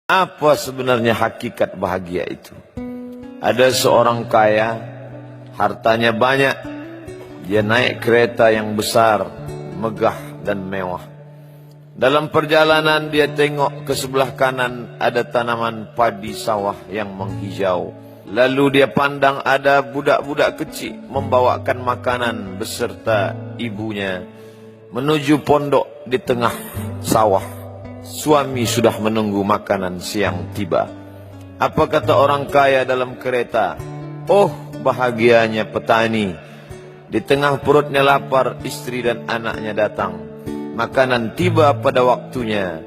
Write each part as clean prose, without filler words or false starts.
Apa sebenarnya hakikat bahagia itu? Ada seorang kaya, hartanya banyak, dia naik kereta yang besar, megah dan mewah. Dalam perjalanan dia tengok ke sebelah kanan ada tanaman padi sawah yang menghijau. Lalu dia pandang ada budak-budak kecil membawakan makanan beserta ibunya menuju pondok di tengah sawah. Suami sudah menunggu makanan siang tiba. Apa kata orang kaya dalam kereta? Oh, bahagianya petani. Di tengah perutnya lapar, istri dan anaknya datang. Makanan tiba pada waktunya.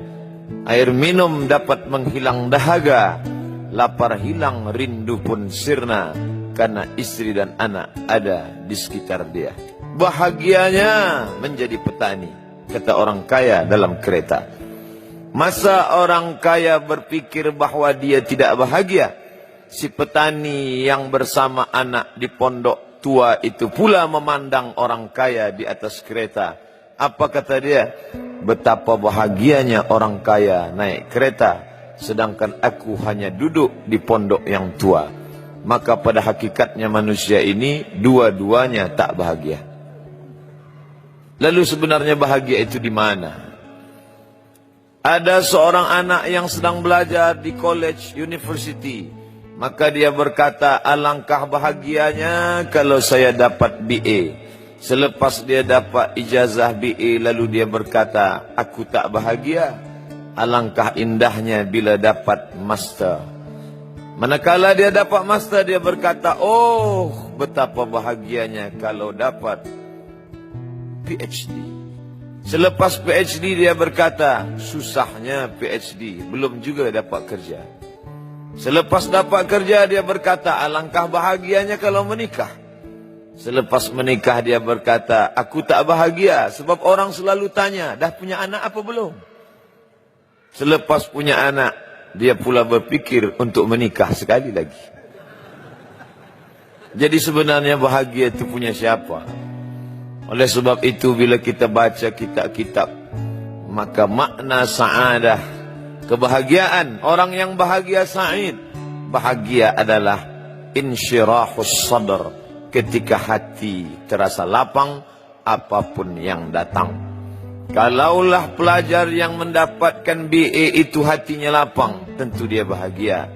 Air minum dapat menghilang dahaga. Lapar hilang, rindu pun sirna. Karena istri dan anak ada di sekitar dia. Bahagianya menjadi petani, kata orang kaya dalam kereta. Masa orang kaya berpikir bahwa dia tidak bahagia? Si petani yang bersama anak di pondok tua itu pula memandang orang kaya di atas kereta. Apa kata dia? Betapa bahagianya orang kaya naik kereta, sedangkan aku hanya duduk di pondok yang tua. Maka pada hakikatnya manusia ini dua-duanya tak bahagia. Lalu sebenarnya bahagia itu di mana? Ada seorang anak yang sedang belajar di college, university. Maka dia berkata, alangkah bahagianya kalau saya dapat BA. Selepas dia dapat ijazah BA, lalu dia berkata, aku tak bahagia. Alangkah indahnya bila dapat master. Manakala dia dapat master, dia berkata, oh, betapa bahagianya kalau dapat PhD. Selepas PhD dia berkata, susahnya PhD, belum juga dapat kerja. Selepas dapat kerja dia berkata, alangkah bahagianya kalau menikah. Selepas menikah dia berkata, aku tak bahagia sebab orang selalu tanya, dah punya anak apa belum? Selepas punya anak, dia pula berpikir untuk menikah sekali lagi. Jadi sebenarnya bahagia itu punya siapa? Oleh sebab itu bila kita baca kitab-kitab, maka makna sa'adah, kebahagiaan, orang yang bahagia sa'id. Bahagia adalah insyirahus sadr, ketika hati terasa lapang apapun yang datang. Kalaulah pelajar yang mendapatkan BA itu hatinya lapang, tentu dia bahagia.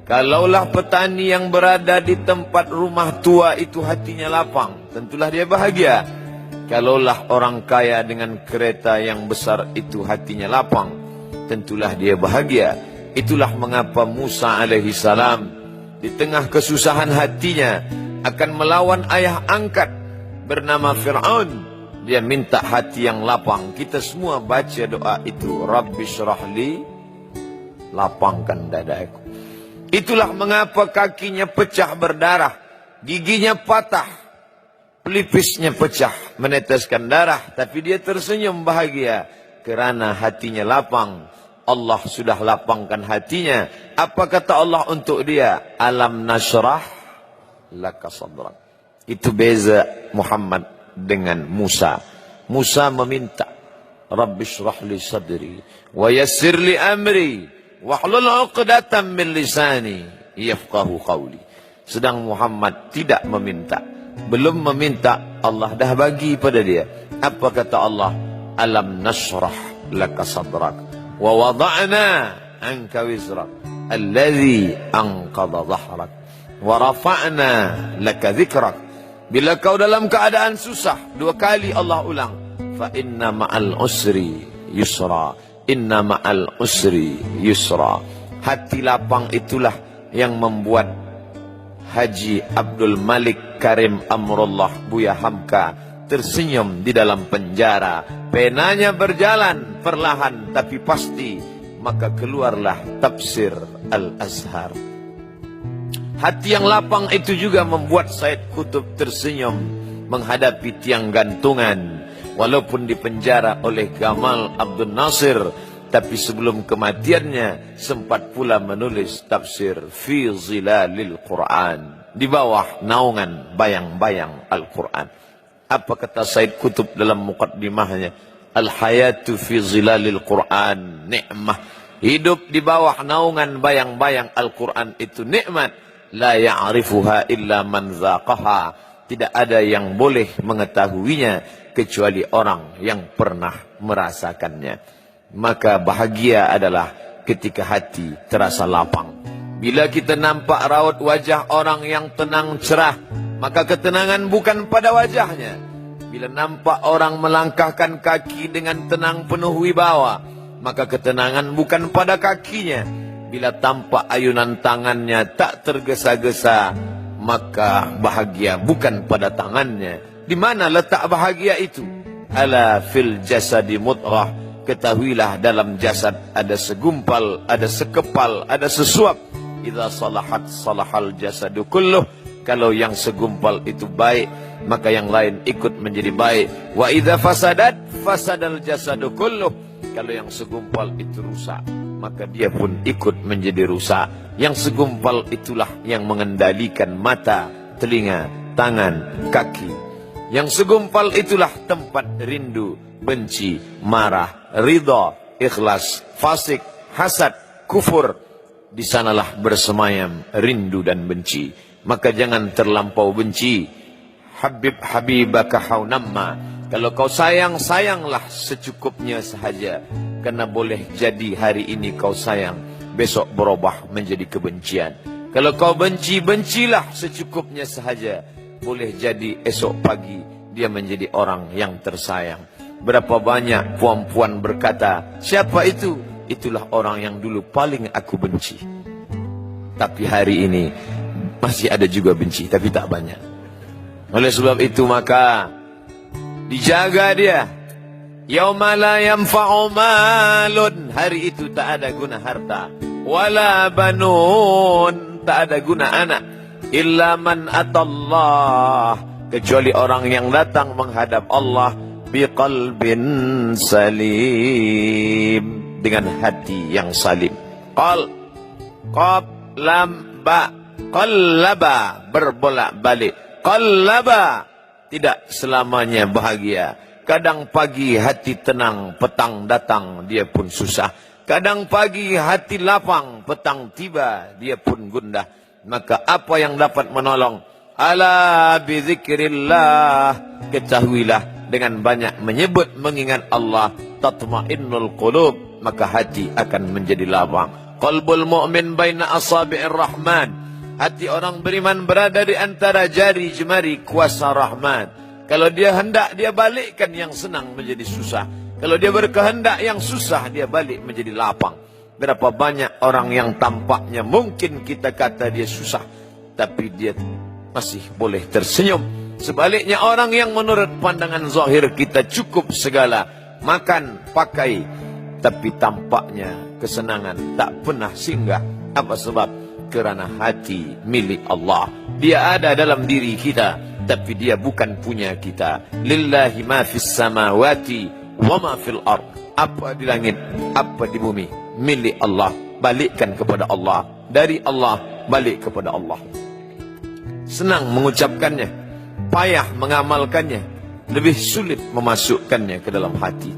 Kalaulah petani yang berada di tempat rumah tua itu hatinya lapang, tentulah dia bahagia. Kalaulah orang kaya dengan kereta yang besar itu hatinya lapang, tentulah dia bahagia. Itulah mengapa Musa alaihi salam di tengah kesusahan hatinya akan melawan ayah angkat bernama Fir'aun. Dia minta hati yang lapang. Kita semua baca doa itu, Rabbi syrahli, lapangkan dadaku. Itulah mengapa kakinya pecah berdarah, giginya patah, pelipisnya pecah, meneteskan darah, tapi dia tersenyum bahagia kerana hatinya lapang. Allah sudah lapangkan hatinya. Apa kata Allah untuk dia? Alam nashrah laka sadrak. Itu beza Muhammad dengan Musa. Musa meminta, Rabbi shrah li sadri wa yassir li amri wahlul 'uqdatam min lisani yafqahu qawli. Sedang Muhammad tidak meminta. Belum meminta, Allah dah bagi pada dia. Apa kata Allah? Alam nashrah laka sadrak wa wada'na anka wizrak alladhi anqadha dhahrak wa rafa'na laka dhikrak. Bila kau dalam keadaan susah, dua kali Allah ulang, fa inna ma'al usri yusra, inna ma'al usri yusra. Hati lapang itulah yang membuat Haji Abdul Malik Karim Amrullah Buya Hamka tersenyum di dalam penjara. Penanya berjalan perlahan tapi pasti, maka keluarlah tafsir Al-Azhar. Hati yang lapang itu juga membuat Said Qutb tersenyum menghadapi tiang gantungan. Walaupun dipenjara oleh Gamal Abdul Nasir, tapi sebelum kematiannya sempat pula menulis tafsir Fi Zilalil Quran, di bawah naungan bayang-bayang Al-Quran. Apa kata Said Qutb dalam muqaddimahnya? Al-hayatu fi zilalil Quran ni'mah hidup di bawah naungan bayang-bayang Al-Quran itu nikmat. La ya'rifuha illa man zaqaha. Tidak ada yang boleh mengetahuinya kecuali orang yang pernah merasakannya. Maka bahagia adalah ketika hati terasa lapang. Bila kita nampak raut wajah orang yang tenang cerah, maka ketenangan bukan pada wajahnya. Bila nampak orang melangkahkan kaki dengan tenang penuh wibawa, maka ketenangan bukan pada kakinya. Bila tampak ayunan tangannya tak tergesa-gesa, maka bahagia bukan pada tangannya. Di mana letak bahagia itu? Ala fil jasadi mudghah. Ketahuilah dalam jasad ada segumpal, ada sekepal, ada sesuap. Idza salahat salahal jasadu kulluh. Kalau yang segumpal itu baik, maka yang lain ikut menjadi baik. Wa idza fasadat fasadal jasadu kulluh. Kalau yang segumpal itu rusak, maka dia pun ikut menjadi rusak. Yang segumpal itulah yang mengendalikan mata, telinga, tangan, kaki. Yang segumpal itulah tempat rindu, benci, marah, ridha, ikhlas, fasik, hasad, kufur. Di sanalah bersemayam rindu dan benci. Maka jangan terlampau benci. Habib habibaka haunamma. Kalau kau sayang, sayanglah secukupnya sahaja. Karena boleh jadi hari ini kau sayang, besok berubah menjadi kebencian. Kalau kau benci, bencilah secukupnya sahaja. Boleh jadi esok pagi dia menjadi orang yang tersayang. Berapa banyak puan-puan berkata, siapa itu? Itulah orang yang dulu paling aku benci. Tapi hari ini masih ada juga benci, tapi tak banyak. Oleh sebab itu maka dijaga dia. Yauma la yanfa'u malun. Hari itu tak ada guna harta. Wala banun. Tak ada guna anak. Illa man atallah. Kecuali orang yang datang menghadap Allah. Biqalbin salim. Dengan hati yang salim. Qal. Qab. Lam. Ba. Qallaba. Berbolak-balik. Qallaba. Tidak selamanya bahagia. Kadang pagi hati tenang, petang datang, dia pun susah. Kadang pagi hati lapang, petang tiba, dia pun gundah. Maka apa yang dapat menolong? Ala bizikrillah. Ketahuilah dengan banyak menyebut mengingat Allah, tatma'innul qulub, maka hati akan menjadi lapang. Qalbul mu'min baina asabi'ir rahman. Hati orang beriman berada di antara jari jemari kuasa rahmat. Kalau dia hendak, dia balikkan yang senang menjadi susah. Kalau dia berkehendak yang susah, dia balik menjadi lapang. Berapa banyak orang yang tampaknya mungkin kita kata dia susah, tapi dia masih boleh tersenyum. Sebaliknya orang yang menurut pandangan zahir kita cukup segala, makan, pakai, tapi tampaknya kesenangan tak pernah singgah. Apa sebab? Kerana hati milik Allah. Dia ada dalam diri kita, tapi dia bukan punya kita. Lillahi ma fis samawati wa ma fil ard. Apa di langit, apa di bumi, milik Allah. Balikkan kepada Allah. Dari Allah, balik kepada Allah. Senang mengucapkannya, payah mengamalkannya, lebih sulit memasukkannya ke dalam hati.